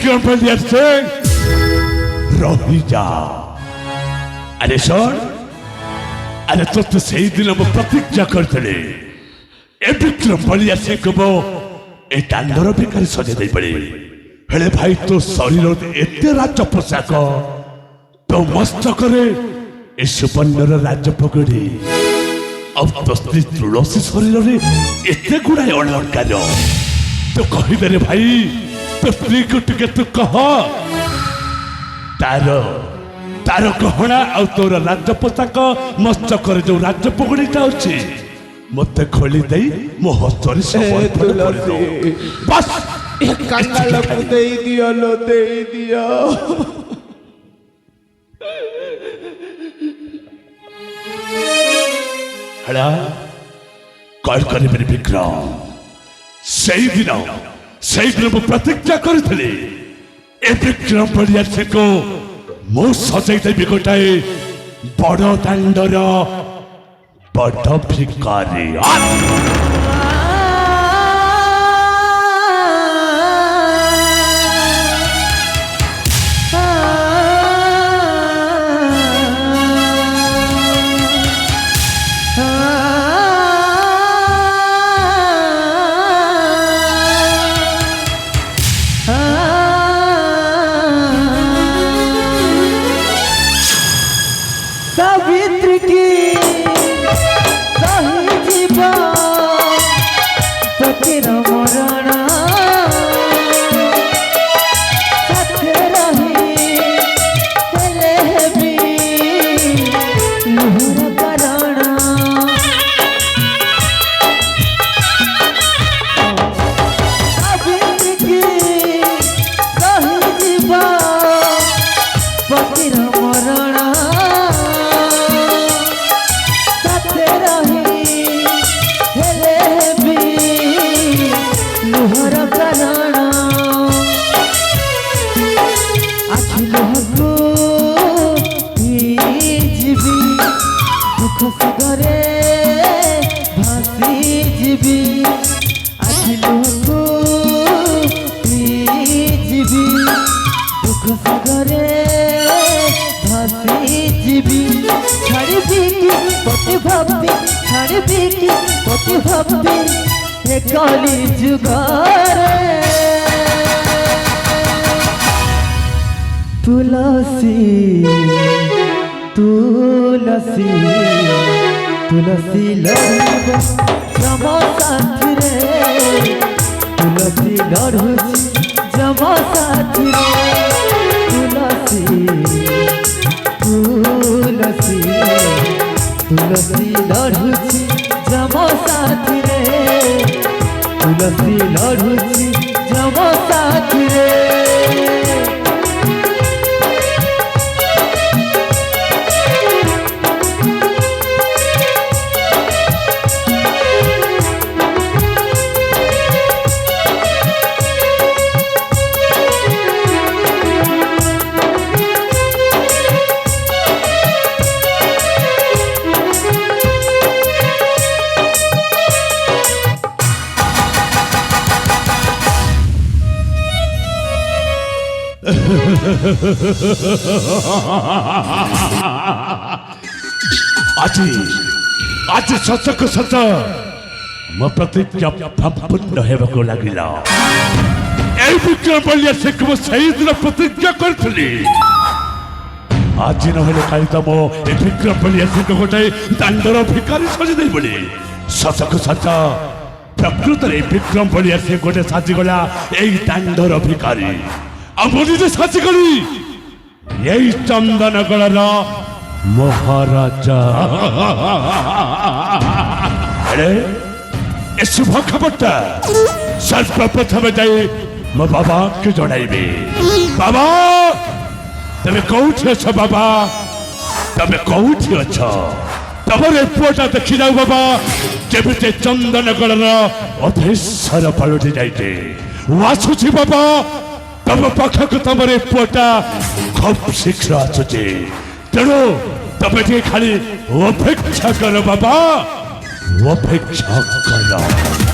विक्रम बलिया सिंह रही जा अरे सुन अरे तो से दिन मु प्रतिज्ञा करते ए विक्रम बलिया सिंह को ए दांडर भिखारी सजे दे पड़े हेले भाई तो शरीर एते राज पोशाक तो मस्तक ए सुपर्णर राज पगड़ी अब तो स्त्री तुलसी शरीर एते गुड़ाए अलंकार तो कहीदे रे भाई तो स्त्री को टिके तू कह तार तार गहना आ तोर राज पोशाक मस्तक जो राज पगड़ीटा अच्छी मत खोली दे मो हस्तरी समर्पण कर दो बस एक कंगाल को दे दियो लो दे दियो हला कॉल करे मेरे विक्रम सही दिन मु प्रतिज्ञा करथले ए विक्रम बलिया से को मो सजै देबी गोटाए बड़ दांडर बड़ भिखारी सावित्री की सही जीवा पतिर मरण साथे रही हेले भी लुहुर करण सावित्री की सही जीवा पतिर मरण सागरे भासी जीवी आखिलुको जीवी दुख सागरे भासी जीवी छाड़बी की पति भक्ति छाड़बी की पति भक्ति हे कली जुगारे तुलसी तुलसी तुलसी लड़ब जमा साथी रे तुलसी लड़ुची जमा साथी रे तुलसी तुलसी तुलसी लड़ुची जमा साथी रे तुलसी लड़ुची जमा साथी रे आज सचक सच मो प्रतिज्ञा पूर्ण हेबाको लागिला ए विक्रम बलिया से को सही दिन प्रतिज्ञा करथली आज नहले काली त मो ए विक्रम बलिया से को गोटाए दांडर भिखारी सजी देई बडी सचक सच प्रकृत रे विक्रम बलिया से गोटे साजी गला ए दांडर भिखारी अमोनी जे साजी गली यही चंदनगढ़ महाराजा अरे ए शुभ खबरटा सर्वप्रथम जाए मो बाबा के जणाइबे बाबा तमे कौठी अछ बाबा तमे कौठी अछ तमरे पुआटा देखि जाऊ बाबा जेबे चंदनगढ़ अधेश्वर पलटि जाइते वासुची बाबा तम पाखक तमरे पुआटा खूब शीघ्र आसुचे तेणु तमे खाली अपेक्षा कर बाबा अपेक्षा कर